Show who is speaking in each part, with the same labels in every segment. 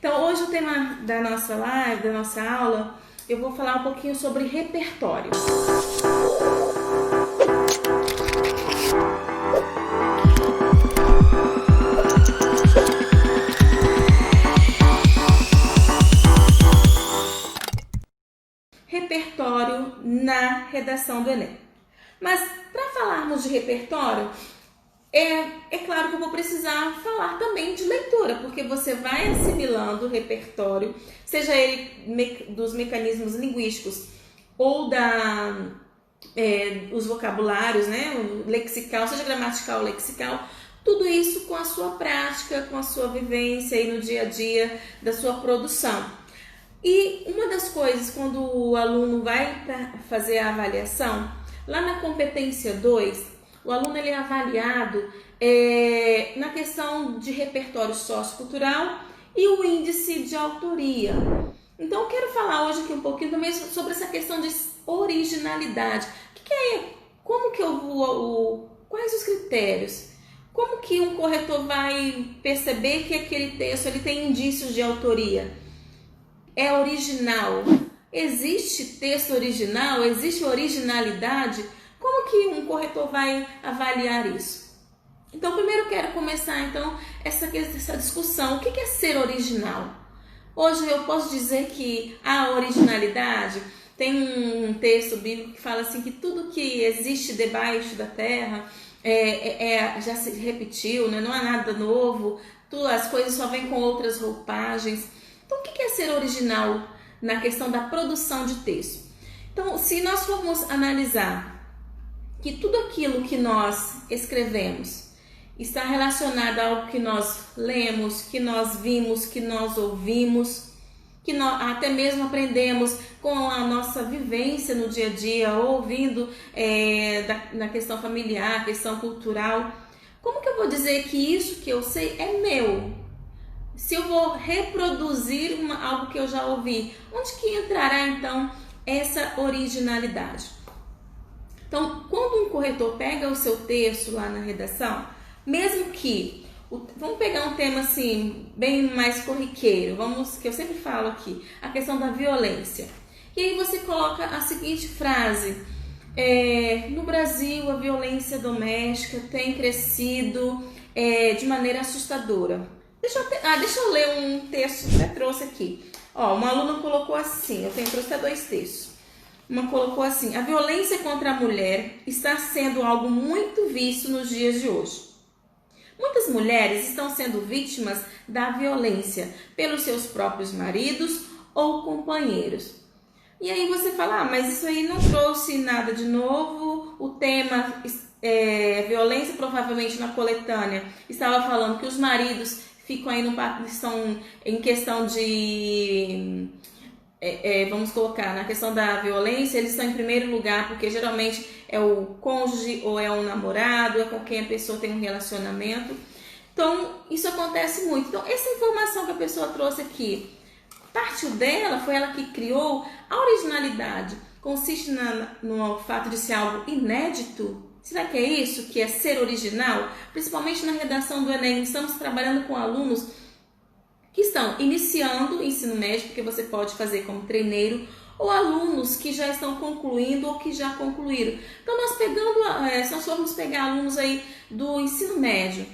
Speaker 1: Então, hoje o tema da nossa live, da nossa aula, eu vou falar um pouquinho sobre repertório. Repertório na redação do Enem. Mas, para falarmos de repertório, é claro que eu vou precisar falar também de leitura, porque você vai assimilando o repertório, seja ele dos mecanismos linguísticos ou os vocabulários, né, o lexical, seja gramatical ou lexical, tudo isso com a sua prática, com a sua vivência aí no dia a dia da sua produção. E uma das coisas, quando o aluno vai fazer a avaliação, lá na competência 2, o aluno ele é avaliado na questão de repertório sociocultural e o índice de autoria. Então, eu quero falar hoje aqui um pouquinho também sobre essa questão de originalidade. Como que eu vou, quais os critérios? Como que um corretor vai perceber que aquele texto ele tem indícios de autoria? É original? Existe texto original? Existe originalidade? Como que um corretor vai avaliar isso? Então, primeiro eu quero começar essa discussão. O que é ser original? Hoje eu posso dizer que a originalidade, tem um texto bíblico que fala assim que tudo que existe debaixo da terra já se repetiu, né? Não há nada novo, as coisas só vêm com outras roupagens. Então, o que é ser original na questão da produção de texto? Então, se nós formos analisar que tudo aquilo que nós escrevemos está relacionado a algo que nós lemos, que nós vimos, que nós ouvimos, que nós até mesmo aprendemos com a nossa vivência no dia a dia, ouvindo na questão familiar, questão cultural. Como que eu vou dizer que isso que eu sei é meu? Se eu vou reproduzir algo que eu já ouvi, onde que entrará então essa originalidade? Então, quando um corretor pega o seu texto lá na redação, mesmo que, vamos pegar um tema assim, bem mais corriqueiro, que eu sempre falo aqui, a questão da violência. E aí você coloca a seguinte frase: no Brasil a violência doméstica tem crescido de maneira assustadora. Deixa eu ler um texto que eu trouxe aqui. Uma aluna colocou assim, trouxe até 2 textos. Uma colocou assim: a violência contra a mulher está sendo algo muito visto nos dias de hoje. Muitas mulheres estão sendo vítimas da violência pelos seus próprios maridos ou companheiros. E aí você fala, mas isso aí não trouxe nada de novo, o tema violência provavelmente na coletânea estava falando que os maridos estão em questão de... vamos colocar, na questão da violência, eles estão em primeiro lugar, porque geralmente é o cônjuge ou é um namorado, é com quem a pessoa tem um relacionamento. Então, isso acontece muito. Então, essa informação que a pessoa trouxe aqui, partiu dela, foi ela que criou. A originalidade consiste no fato de ser algo inédito? Será que é isso que é ser original? Principalmente na redação do Enem, estamos trabalhando com alunos que estão iniciando o ensino médio, porque você pode fazer como treineiro, ou alunos que já estão concluindo ou que já concluíram. Então, se nós formos pegar alunos aí do ensino médio,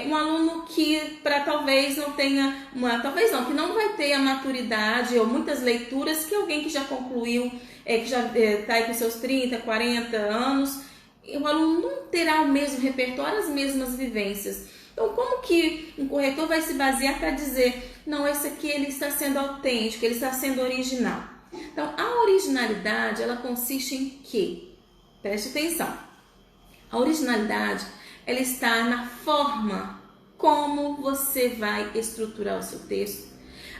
Speaker 1: um aluno que talvez não tenha que não vai ter a maturidade ou muitas leituras que alguém que já concluiu, que já está aí com seus 30, 40 anos, o aluno não terá o mesmo repertório, as mesmas vivências. Então, como que um corretor vai se basear para dizer, não, esse aqui ele está sendo autêntico, ele está sendo original? Então, a originalidade, ela consiste em quê? Preste atenção. A originalidade, ela está na forma como você vai estruturar o seu texto.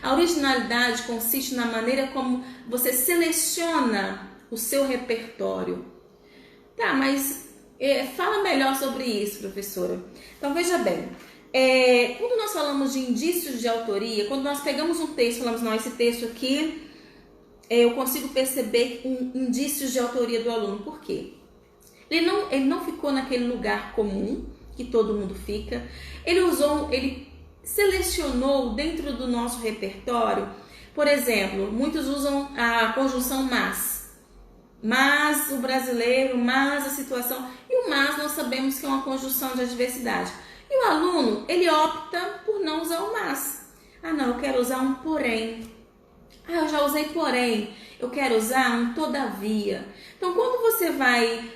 Speaker 1: A originalidade consiste na maneira como você seleciona o seu repertório. Tá, mas fala melhor sobre isso, professora. Então, veja bem, quando nós falamos de indícios de autoria, quando nós pegamos um texto e falamos, não, esse texto aqui, eu consigo perceber indícios de autoria do aluno. Por quê? Ele não ficou naquele lugar comum que todo mundo fica. Ele selecionou dentro do nosso repertório. Por exemplo, muitos usam a conjunção mas o brasileiro, mas a situação, e o mas nós sabemos que é uma conjunção de adversidade. E o aluno, ele opta por não usar o mas. Ah, não, eu quero usar um porém. Ah, eu já usei porém, eu quero usar um todavia. Então, quando você vai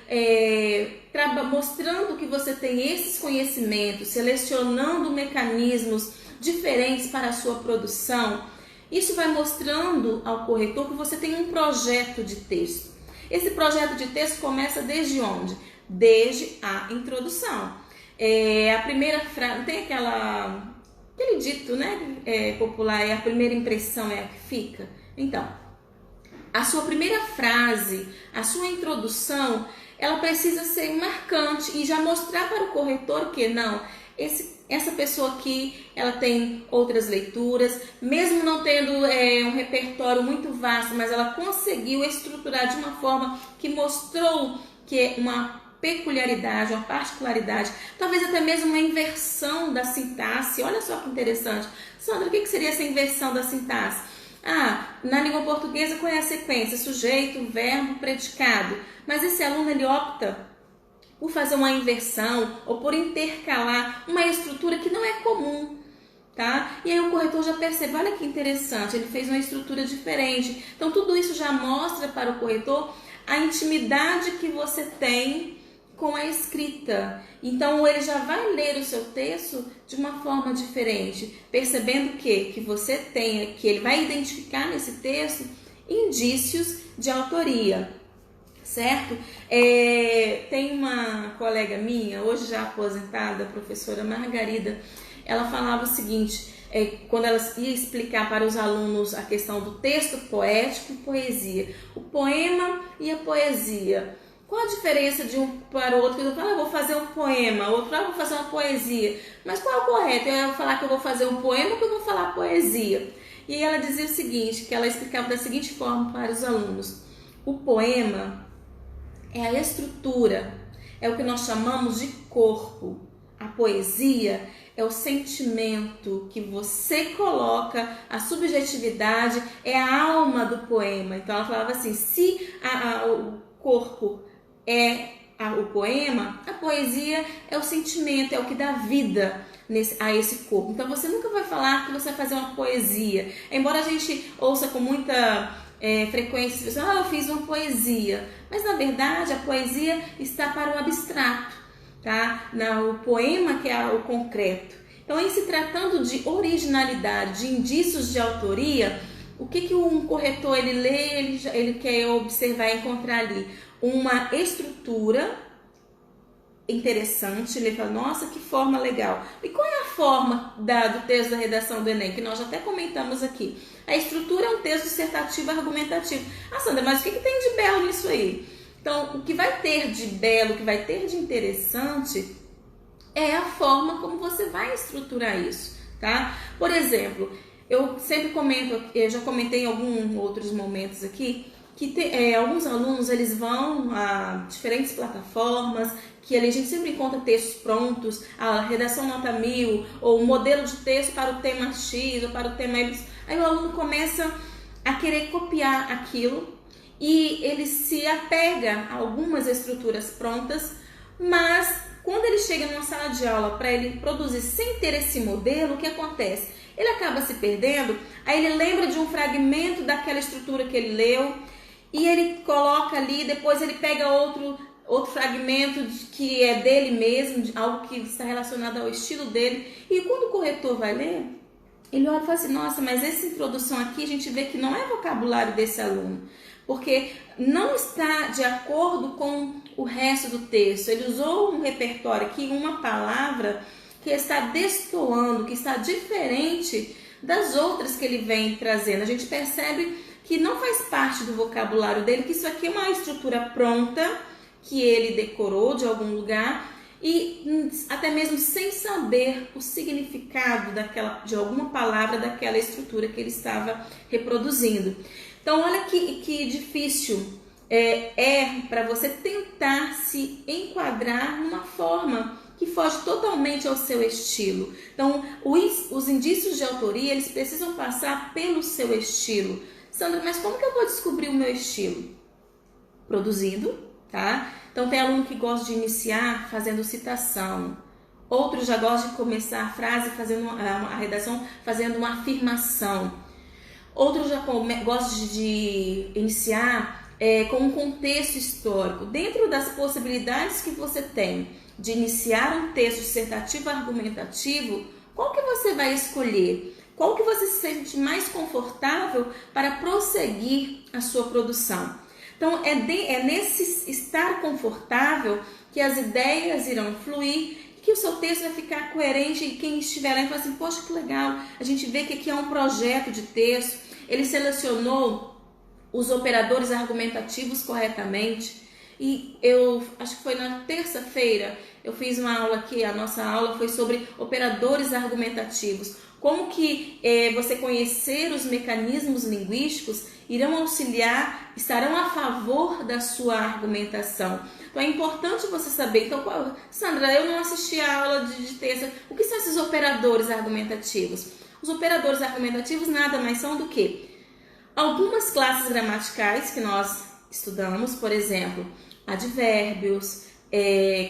Speaker 1: mostrando que você tem esses conhecimentos, selecionando mecanismos diferentes para a sua produção, isso vai mostrando ao corretor que você tem um projeto de texto. Esse projeto de texto começa desde onde? Desde a introdução. A primeira frase, tem aquele dito, né, popular, a primeira impressão é a que fica. Então, a sua primeira frase, a sua introdução, ela precisa ser marcante e já mostrar para o corretor que não, essa pessoa aqui, ela tem outras leituras, mesmo não tendo um repertório muito vasto, mas ela conseguiu estruturar de uma forma que mostrou que é uma peculiaridade, uma particularidade, talvez até mesmo uma inversão da sintaxe. Olha só que interessante. Sandra, o que seria essa inversão da sintaxe? Na língua portuguesa qual é a sequência? Sujeito, verbo, predicado. Mas esse aluno, ele opta por fazer uma inversão ou por intercalar uma estrutura que não é comum, tá? E aí o corretor já percebe, olha que interessante, ele fez uma estrutura diferente. Então tudo isso já mostra para o corretor a intimidade que você tem com a escrita. Então ele já vai ler o seu texto de uma forma diferente, percebendo que você tem, que ele vai identificar nesse texto indícios de autoria, certo? Tem uma colega minha, hoje já aposentada, a professora Margarida, ela falava o seguinte, quando ela ia explicar para os alunos a questão do texto poético e poesia, o poema e a poesia. Qual a diferença de um para o outro? Eu falo, eu vou fazer um poema, outro vou fazer uma poesia. Mas qual é o correto? Eu vou falar que eu vou fazer um poema ou que eu vou falar poesia? E aí ela dizia o seguinte, que ela explicava da seguinte forma para os alunos. O poema é a estrutura, é o que nós chamamos de corpo. A poesia é o sentimento que você coloca, a subjetividade é a alma do poema. Então ela falava assim, se o corpo é o poema, a poesia é o sentimento, é o que dá vida a esse corpo. Então você nunca vai falar que você vai fazer uma poesia. Embora a gente ouça com muita frequência, as pessoas, eu fiz uma poesia. Mas na verdade a poesia está para o abstrato, tá? O poema que é o concreto. Então em se tratando de originalidade, de indícios de autoria, o que um corretor ele lê, ele quer observar e encontrar ali? Uma estrutura interessante, ele fala, nossa, que forma legal. E qual é a forma do texto da redação do Enem, que nós já até comentamos aqui? A estrutura é um texto dissertativo argumentativo. Sandra, mas o que tem de belo nisso aí? Então, o que vai ter de belo, o que vai ter de interessante é a forma como você vai estruturar isso, tá? Por exemplo, eu sempre comento, eu já comentei em alguns outros momentos aqui, que alguns alunos eles vão a diferentes plataformas, que ali a gente sempre encontra textos prontos, a redação nota 1000, ou um modelo de texto para o tema X ou para o tema Y. Aí o aluno começa a querer copiar aquilo e ele se apega a algumas estruturas prontas, mas quando ele chega numa sala de aula para ele produzir sem ter esse modelo, o que acontece? Ele acaba se perdendo, aí ele lembra de um fragmento daquela estrutura que ele leu, e ele coloca ali, depois ele pega outro fragmento que é dele mesmo, de algo que está relacionado ao estilo dele. E quando o corretor vai ler, ele olha e fala assim, nossa, mas essa introdução aqui a gente vê que não é vocabulário desse aluno, porque não está de acordo com o resto do texto. Ele usou um repertório aqui, uma palavra que está destoando, que está diferente das outras que ele vem trazendo. A gente percebe que não faz parte do vocabulário dele, que isso aqui é uma estrutura pronta, que ele decorou de algum lugar, e até mesmo sem saber o significado de alguma palavra daquela estrutura que ele estava reproduzindo. Então olha que difícil para você tentar se enquadrar numa forma que foge totalmente ao seu estilo. Então, os indícios de autoria, eles precisam passar pelo seu estilo. Sandra, mas como que eu vou descobrir o meu estilo? Produzindo, tá? Então, tem aluno que gosta de iniciar fazendo citação. Outro já gosta de começar a frase, fazendo a redação, fazendo uma afirmação. Outro já gosta de iniciar com um contexto histórico. Dentro das possibilidades que você tem de iniciar um texto dissertativo argumentativo, qual que você vai escolher? Qual que você se sente mais confortável para prosseguir a sua produção? Então, é nesse estar confortável que as ideias irão fluir, que o seu texto vai ficar coerente e quem estiver lá e fala assim, poxa, que legal, a gente vê que aqui é um projeto de texto, ele selecionou os operadores argumentativos corretamente. E eu acho que foi na terça-feira, eu fiz uma aula aqui, a nossa aula foi sobre operadores argumentativos. Como que você conhecer os mecanismos linguísticos irão auxiliar, estarão a favor da sua argumentação. Então é importante você saber. Então, Sandra, eu não assisti a aula de terça. O que são esses operadores argumentativos? Os operadores argumentativos nada mais são do que algumas classes gramaticais que nós estudamos, por exemplo, advérbios,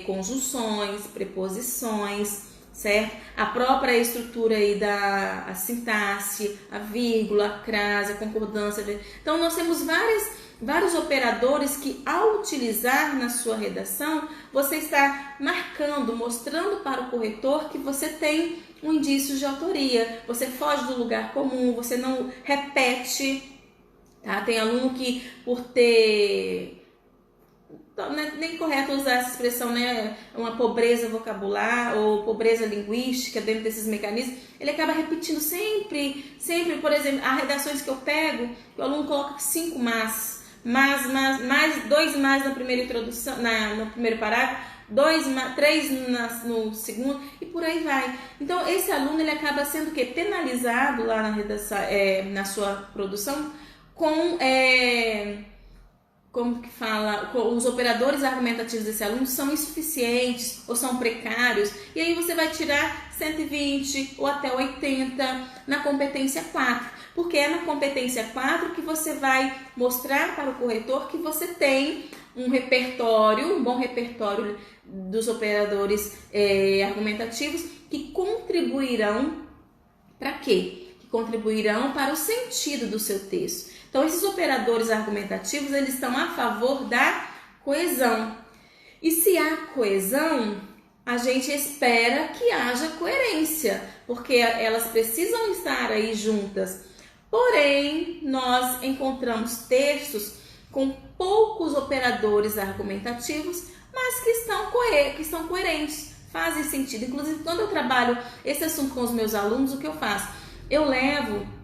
Speaker 1: conjunções, preposições, certo? A própria estrutura aí a sintaxe, a vírgula, a crase, a concordância. Então, nós temos vários operadores que, ao utilizar na sua redação, você está marcando, mostrando para o corretor que você tem um indício de autoria, você foge do lugar comum, você não repete. Tá? Tem aluno que, por ter... Não é nem correto usar essa expressão, né? Uma pobreza vocabular ou pobreza linguística dentro desses mecanismos, ele acaba repetindo sempre, por exemplo, há redações que eu pego, o aluno coloca 5 mais 2 mais na primeira introdução, no primeiro parágrafo, 3 no segundo e por aí vai. Então, esse aluno ele acaba sendo o quê? Penalizado lá na redação, na sua produção com... como que fala, os operadores argumentativos desse aluno são insuficientes ou são precários, e aí você vai tirar 120 ou até 80 na competência 4, porque é na competência 4 que você vai mostrar para o corretor que você tem um bom repertório dos operadores argumentativos que contribuirão para quê? Que contribuirão para o sentido do seu texto. Então, esses operadores argumentativos, eles estão a favor da coesão. E se há coesão, a gente espera que haja coerência, porque elas precisam estar aí juntas. Porém, nós encontramos textos com poucos operadores argumentativos, mas que estão coerentes, fazem sentido. Inclusive, quando eu trabalho esse assunto com os meus alunos, o que eu faço? Eu levo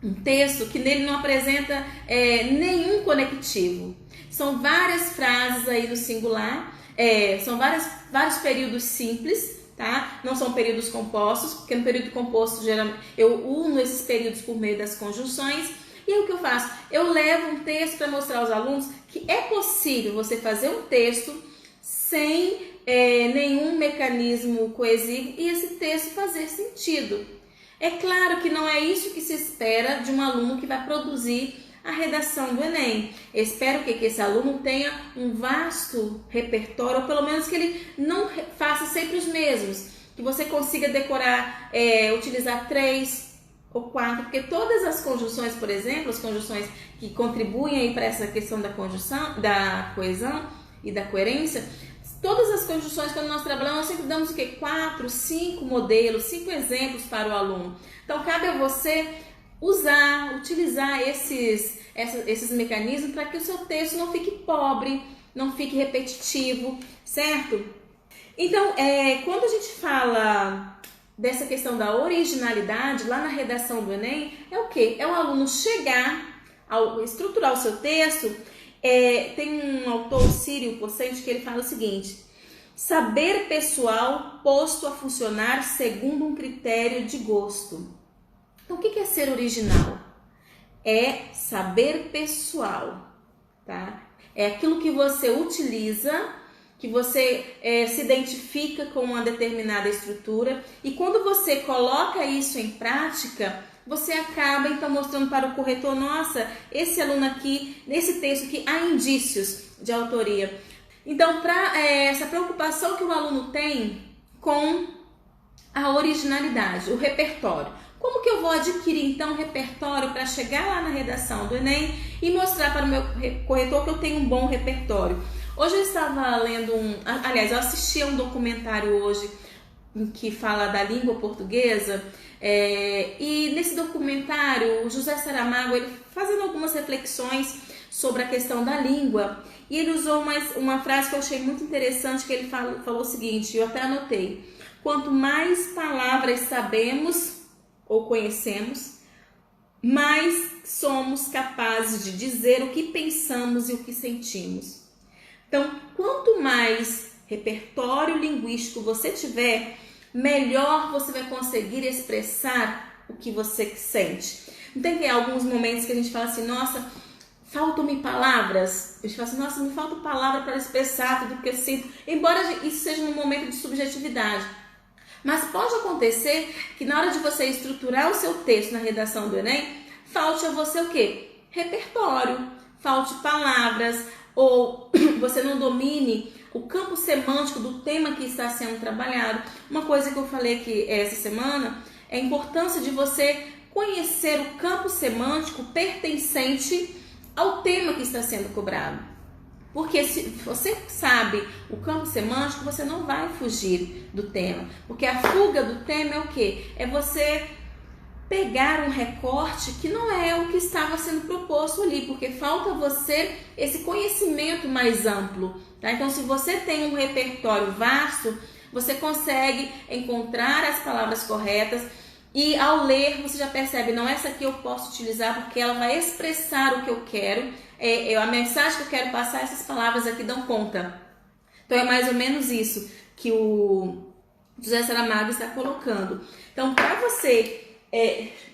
Speaker 1: um texto que nele não apresenta nenhum conectivo. São várias frases aí no singular, são vários períodos simples, tá? Não são períodos compostos, porque no período composto geralmente eu uno esses períodos por meio das conjunções. E aí o que eu faço? Eu levo um texto para mostrar aos alunos que é possível você fazer um texto sem nenhum mecanismo coesivo e esse texto fazer sentido. É claro que não é isso que se espera de um aluno que vai produzir a redação do Enem. Eu espero que esse aluno tenha um vasto repertório, ou pelo menos que ele não faça sempre os mesmos, que você consiga decorar, utilizar 3 ou 4, porque todas as conjunções, por exemplo, as conjunções que contribuem para essa questão da conjunção, da coesão e da coerência, todas as conjunções, quando nós trabalhamos, nós sempre damos o quê? 4, 5 modelos, 5 exemplos para o aluno. Então, cabe a você utilizar esses mecanismos para que o seu texto não fique pobre, não fique repetitivo, certo? Então, quando a gente fala dessa questão da originalidade, lá na redação do Enem, é o quê? É o aluno chegar, ao estruturar o seu texto. Tem um autor, Círio Pocente, que ele fala o seguinte: saber pessoal posto a funcionar segundo um critério de gosto. Então, o que é ser original? É saber pessoal, tá? É aquilo que você utiliza que você se identifica com uma determinada estrutura, e quando você coloca isso em prática, você acaba então mostrando para o corretor, nossa, esse aluno aqui, nesse texto aqui, há indícios de autoria. Então, para essa preocupação que o aluno tem com a originalidade, o repertório. Como que eu vou adquirir então um repertório para chegar lá na redação do Enem e mostrar para o meu corretor que eu tenho um bom repertório? Hoje eu estava lendo aliás, eu assisti a um documentário hoje que fala da língua portuguesa, e nesse documentário o José Saramago, ele fazendo algumas reflexões sobre a questão da língua, e ele usou uma frase que eu achei muito interessante, que ele falou o seguinte, eu até anotei: quanto mais palavras sabemos ou conhecemos, mais somos capazes de dizer o que pensamos e o que sentimos. Então, quanto mais repertório linguístico você tiver, melhor você vai conseguir expressar o que você sente. Não tem que ter alguns momentos que a gente fala assim, nossa, faltam-me palavras. A gente fala assim, nossa, me falta palavra para expressar tudo que eu sinto. Embora isso seja um momento de subjetividade. Mas pode acontecer que na hora de você estruturar o seu texto na redação do Enem, falte a você o quê? Repertório, falte palavras, ou você não domine o campo semântico do tema que está sendo trabalhado. Uma coisa que eu falei aqui essa semana é a importância de você conhecer o campo semântico pertencente ao tema que está sendo cobrado. Porque se você sabe o campo semântico, você não vai fugir do tema. Porque a fuga do tema é o quê? É você pegar um recorte que não é o que estava sendo proposto ali, porque falta você esse conhecimento mais amplo, tá? Então, se você tem um repertório vasto, você consegue encontrar as palavras corretas e ao ler você já percebe, não, essa aqui eu posso utilizar porque ela vai expressar o que eu quero, a mensagem que eu quero passar, essas palavras aqui dão conta. Então, é mais ou menos isso que o José Saramago está colocando. Então, para você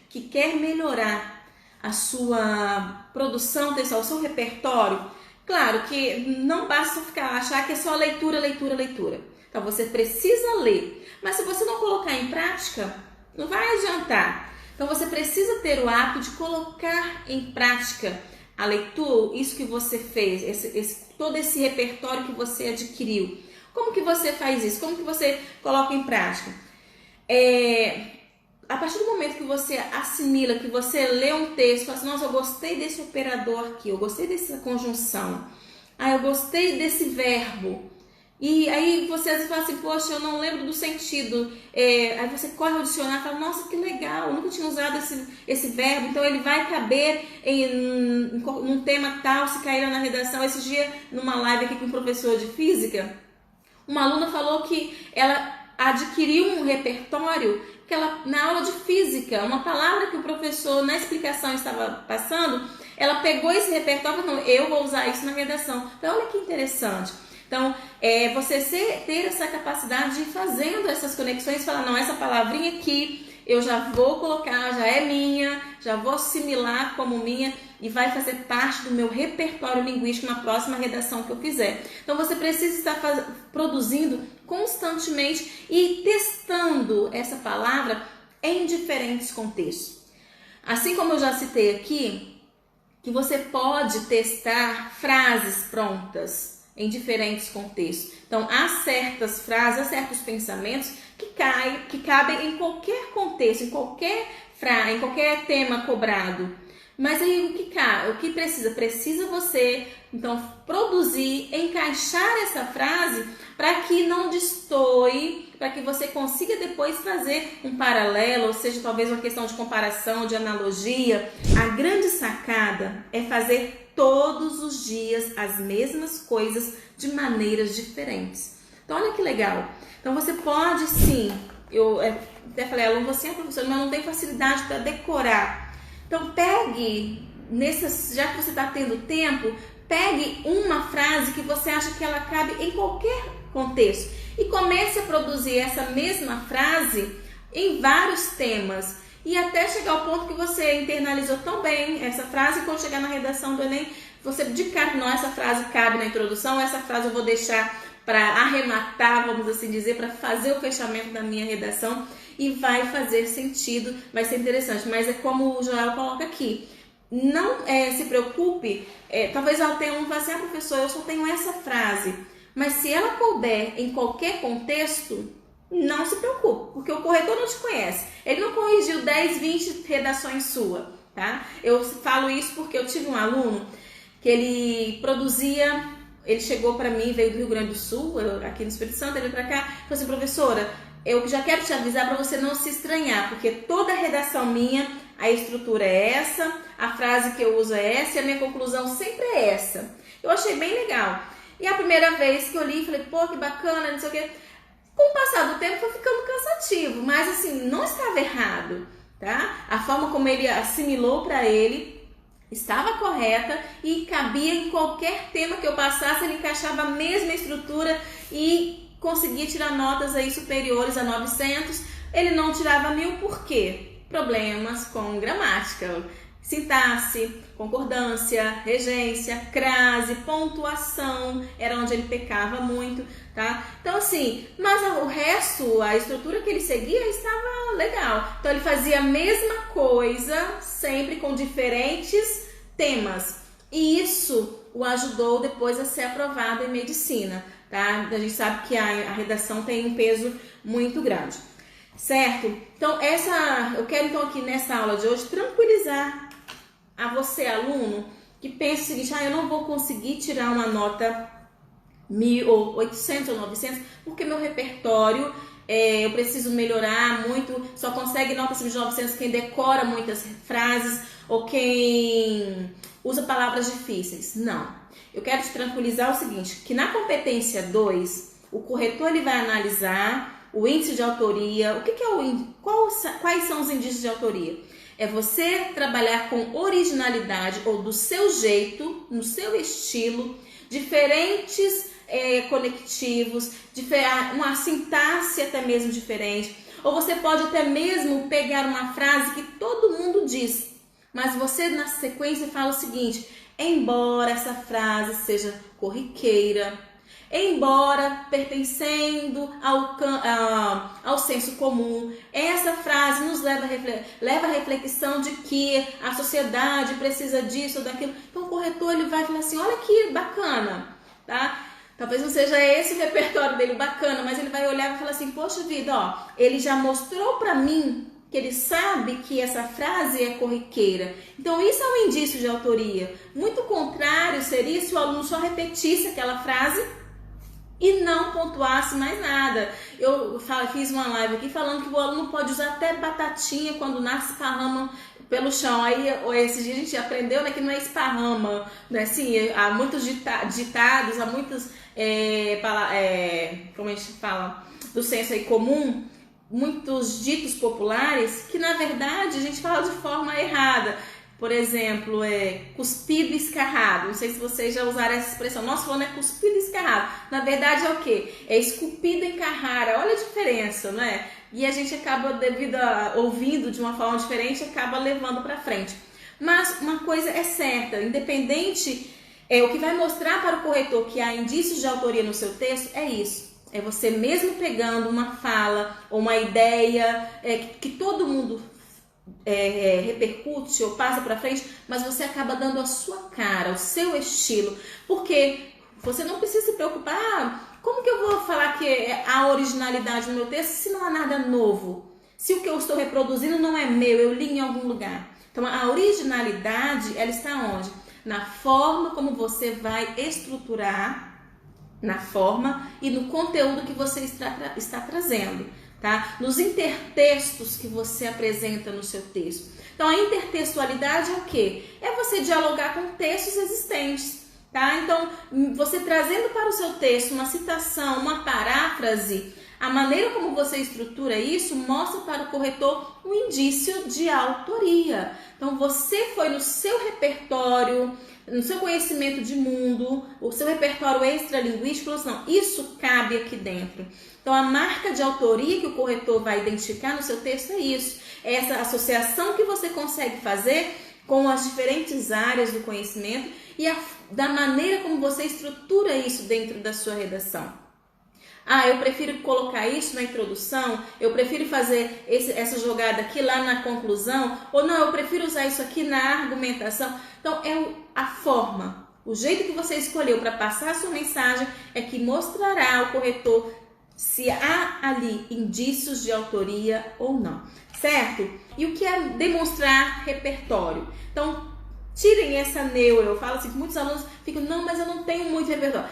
Speaker 1: que quer melhorar a sua produção textual, o seu repertório, claro que não basta achar que é só leitura, leitura, leitura. Então você precisa ler, mas se você não colocar em prática, não vai adiantar. Então você precisa ter o hábito de colocar em prática a leitura, isso que você fez, todo esse repertório que você adquiriu. Como que você faz isso? Como que você coloca em prática? A partir do momento que você assimila, que você lê um texto, fala assim, nossa, eu gostei desse operador aqui, eu gostei dessa conjunção, eu gostei desse verbo, e aí você às vezes fala assim, poxa, eu não lembro do sentido, aí você corre ao dicionário e fala, nossa, que legal, eu nunca tinha usado esse verbo, então ele vai caber num tema tal, se cair na redação. Esse dia, numa live aqui com um professor de física, uma aluna falou que ela adquiriu um repertório que ela, na aula de física, uma palavra que o professor na explicação estava passando, ela pegou esse repertório e falou, eu vou usar isso na redação. Então, olha que interessante. Então, você ter essa capacidade de ir fazendo essas conexões, falar, não, essa palavrinha aqui eu já vou colocar, já é minha, já vou assimilar como minha e vai fazer parte do meu repertório linguístico na próxima redação que eu fizer. Então, você precisa estar produzindo constantemente e testando essa palavra em diferentes contextos. Assim como eu já citei aqui, que você pode testar frases prontas em diferentes contextos. Então, há certas frases, há certos pensamentos que cabem em qualquer contexto, em qualquer frase, em qualquer tema cobrado. Mas aí o que precisa? Precisa você, então, produzir, encaixar essa frase para que não destoie, para que você consiga depois fazer um paralelo, ou seja, talvez uma questão de comparação, de analogia. A grande sacada é fazer todos os dias as mesmas coisas de maneiras diferentes. Então, olha que legal. Então, você pode sim, eu até falei, aluno, você é professor, mas não tem facilidade para decorar. Então, pegue, já que você está tendo tempo, pegue uma frase que você acha que ela cabe em qualquer contexto e comece a produzir essa mesma frase em vários temas e até chegar ao ponto que você internalizou tão bem essa frase, e quando chegar na redação do Enem, você de cara, não, essa frase cabe na introdução, essa frase eu vou deixar para arrematar, vamos assim dizer, para fazer o fechamento da minha redação e vai fazer sentido, vai ser interessante. Mas é como o Joel coloca aqui, não se preocupe, talvez ela tenha um, assim, professor, eu só tenho essa frase, mas se ela couber em qualquer contexto, não se preocupe, porque o corretor não te conhece, ele não corrigiu 10, 20 redações suas, tá? Eu falo isso porque eu tive um aluno que ele produzia, ele chegou para mim, veio do Rio Grande do Sul, aqui no Espírito Santo, ele veio para cá, falou assim, professora, eu já quero te avisar para você não se estranhar, porque toda a redação minha, a estrutura é essa, a frase que eu uso é essa e a minha conclusão sempre é essa. Eu achei bem legal. E a primeira vez que eu li, falei, pô, que bacana, não sei o quê. Com o passar do tempo foi ficando cansativo, mas assim, não estava errado, tá? A forma como ele assimilou para ele estava correta e cabia em qualquer tema que eu passasse, ele encaixava a mesma estrutura e conseguia tirar notas aí superiores a 900, ele não tirava 1000 por quê? Problemas com gramática, sintaxe, concordância, regência, crase, pontuação, era onde ele pecava muito, tá? Então assim, mas o resto, a estrutura que ele seguia estava legal. Então ele fazia a mesma coisa, sempre com diferentes temas. E isso o ajudou depois a ser aprovado em medicina, tá? A gente sabe que a redação tem um peso muito grande, certo? Então eu quero então aqui nessa aula de hoje tranquilizar a você, aluno, que pensa o seguinte, eu não vou conseguir tirar uma nota 1000 ou 800 ou 900, porque meu repertório, eu preciso melhorar muito, só consegue nota acima de 900 quem decora muitas frases ou quem usa palavras difíceis. Não. Eu quero te tranquilizar o seguinte, que na competência 2, o corretor ele vai analisar o índice de autoria. O que é o índice? Quais são os indícios de autoria? É você trabalhar com originalidade ou do seu jeito, no seu estilo, diferentes conectivos, uma sintaxe até mesmo diferente. Ou você pode até mesmo pegar uma frase que todo mundo diz, mas você na sequência fala o seguinte, embora essa frase seja corriqueira, embora pertencendo ao senso comum, essa frase nos leva a reflexão de que a sociedade precisa disso ou daquilo. Então o corretor ele vai falar assim, olha que bacana, tá? Talvez não seja esse o repertório dele bacana, mas ele vai olhar e falar assim, poxa vida, ó, ele já mostrou para mim que ele sabe que essa frase é corriqueira. Então isso é um indício de autoria. Muito contrário seria se o aluno só repetisse aquela frase e não pontuasse mais nada. Eu fiz uma live aqui falando que o aluno pode usar até batatinha quando nasce esparrama pelo chão. Aí esses dias a gente aprendeu, né, que não é esparrama, né? Assim, há muitos ditados, há muitos como a gente fala, do senso aí comum, muitos ditos populares que na verdade a gente fala de forma errada. Por exemplo, cuspido e escarrado. Não sei se vocês já usaram essa expressão. Nossa, falando é cuspido e escarrado. Na verdade é o quê? É esculpido em carrara. Olha a diferença, não é? E a gente acaba, devido a ouvindo de uma forma diferente, acaba levando para frente. Mas uma coisa é certa, independente, o que vai mostrar para o corretor que há indícios de autoria no seu texto é isso. É você mesmo pegando uma fala ou uma ideia que todo mundo repercute ou passa para frente, mas você acaba dando a sua cara, o seu estilo, porque você não precisa se preocupar, como que eu vou falar que há originalidade no meu texto se não há nada novo? Se o que eu estou reproduzindo não é meu, eu li em algum lugar. Então a originalidade, ela está onde? Na forma como você vai estruturar, na forma e no conteúdo que você está trazendo, tá? Nos intertextos que você apresenta no seu texto. Então a intertextualidade é o quê? É você dialogar com textos existentes, tá? Então você trazendo para o seu texto uma citação, uma paráfrase, a maneira como você estrutura isso mostra para o corretor um indício de autoria. Então você foi no seu repertório, no seu conhecimento de mundo, o seu repertório extralinguístico, não, isso cabe aqui dentro. Então a marca de autoria que o corretor vai identificar no seu texto é isso, é essa associação que você consegue fazer com as diferentes áreas do conhecimento e da maneira como você estrutura isso dentro da sua redação. Ah, eu prefiro colocar isso na introdução, eu prefiro fazer essa jogada aqui lá na conclusão, ou não, eu prefiro usar isso aqui na argumentação. Então, a forma, o jeito que você escolheu para passar a sua mensagem é que mostrará ao corretor se há ali indícios de autoria ou não, certo? E o que é demonstrar repertório? Então, tirem essa neura. Eu falo assim, que muitos alunos ficam, não, mas eu não tenho muito repertório.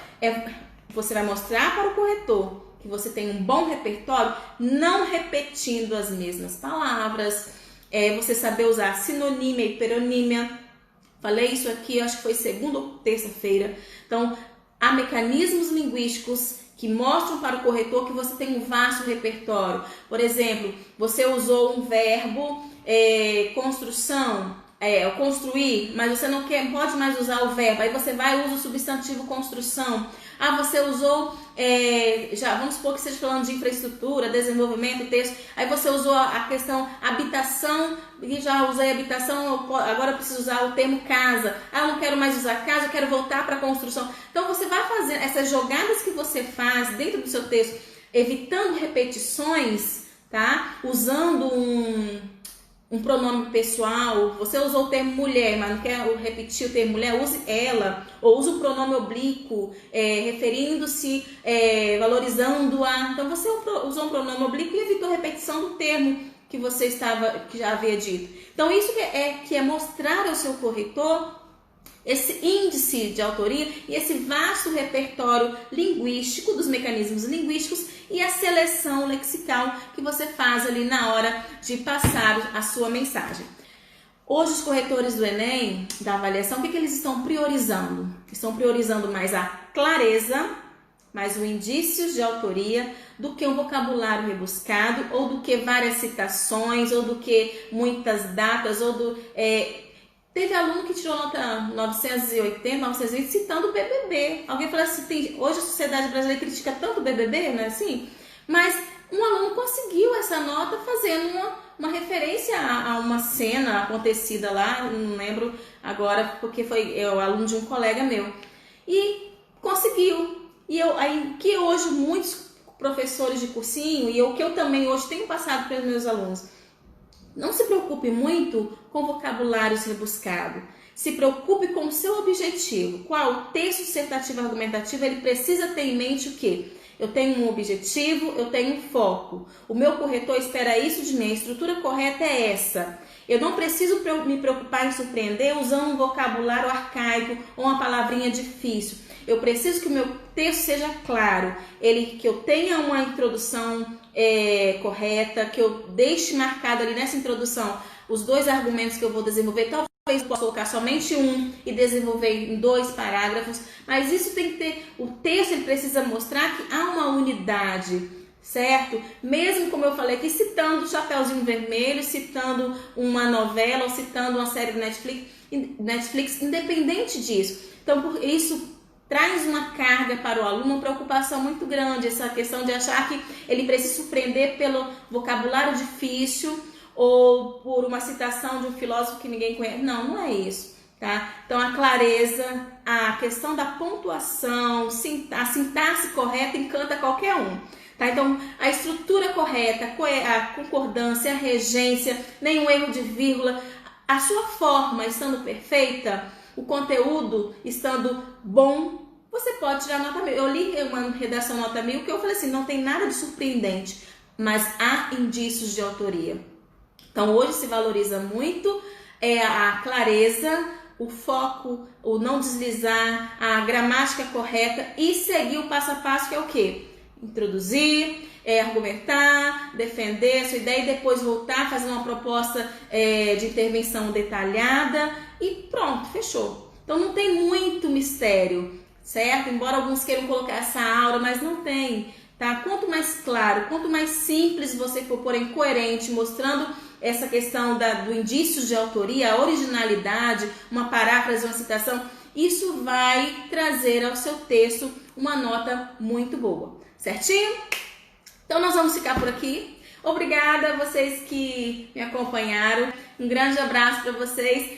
Speaker 1: Você vai mostrar para o corretor que você tem um bom repertório, não repetindo as mesmas palavras, você saber usar sinonímia e hiperonímia. Falei isso aqui, acho que foi segunda ou terça-feira. Então, há mecanismos linguísticos que mostram para o corretor que você tem um vasto repertório. Por exemplo, você usou um verbo, construção, construir, mas você não pode mais usar o verbo. Aí você vai e usa o substantivo construção. Ah, você usou, já vamos supor que esteja falando de infraestrutura, desenvolvimento, texto. Aí você usou a questão habitação, e já usei habitação, agora eu preciso usar o termo casa. Ah, eu não quero mais usar casa, eu quero voltar para a construção. Então você vai fazer essas jogadas que você faz dentro do seu texto, evitando repetições, tá? Usando um pronome pessoal. Você usou o termo mulher, mas não quer repetir o termo mulher, use ela, ou use o pronome oblíquo, referindo-se, valorizando-a. Então você usou um pronome oblíquo e evitou a repetição do termo que que já havia dito. Então isso que é mostrar ao seu corretor esse índice de autoria e esse vasto repertório linguístico, dos mecanismos linguísticos e a seleção lexical que você faz ali na hora de passar a sua mensagem. Hoje os corretores do Enem, da avaliação, o que eles estão priorizando? Estão priorizando mais a clareza, mais o indícios de autoria, do que um vocabulário rebuscado, ou do que várias citações, ou do que muitas datas, ou do... Teve aluno que tirou nota 980, 920 citando o BBB. Alguém falou assim, hoje a sociedade brasileira critica tanto o BBB, não é assim? Mas um aluno conseguiu essa nota fazendo uma referência a uma cena acontecida lá, não lembro agora, porque foi o aluno de um colega meu. E conseguiu. Que hoje muitos professores de cursinho, e o que eu também hoje tenho passado para os meus alunos, não se preocupe muito com vocabulários rebuscados. Se preocupe com o seu objetivo. Qual? O texto dissertativo argumentativo, ele precisa ter em mente o quê? Eu tenho um objetivo, eu tenho um foco. O meu corretor espera isso de mim. A estrutura correta é essa. Eu não preciso me preocupar em surpreender usando um vocabulário arcaico ou uma palavrinha difícil. Eu preciso que o meu texto seja claro, que eu tenha uma introdução correta, que eu deixe marcado ali nessa introdução os dois argumentos que eu vou desenvolver. Talvez eu possa colocar somente um e desenvolver em 2 parágrafos, mas isso tem que ter, o texto ele precisa mostrar que há uma unidade, certo? Mesmo como eu falei aqui, citando Chapeuzinho Vermelho, citando uma novela ou citando uma série do Netflix, independente disso. Então, por isso traz uma carga para o aluno, uma preocupação muito grande, essa questão de achar que ele precisa surpreender pelo vocabulário difícil ou por uma citação de um filósofo que ninguém conhece. Não, não é isso, tá? Então a clareza, a questão da pontuação, a sintaxe correta encanta qualquer um. Tá? Então a estrutura correta, a concordância, a regência, nenhum erro de vírgula, a sua forma estando perfeita, o conteúdo estando bom, você pode tirar nota 1000. Eu li uma redação nota 1000 que eu falei assim, não tem nada de surpreendente, mas há indícios de autoria. Então hoje se valoriza muito a clareza, o foco, o não deslizar, a gramática correta e seguir o passo a passo, que é o quê? Introduzir, argumentar, defender a sua ideia e depois voltar, fazer uma proposta de intervenção detalhada e pronto, fechou. Então não tem muito mistério, certo? Embora alguns queiram colocar essa aura, mas não tem, tá? Quanto mais claro, quanto mais simples você for, porém coerente, mostrando essa questão do indício de autoria, a originalidade, uma paráfrase, uma citação, isso vai trazer ao seu texto uma nota muito boa, certinho? Então nós vamos ficar por aqui. Obrigada a vocês que me acompanharam. Um grande abraço para vocês.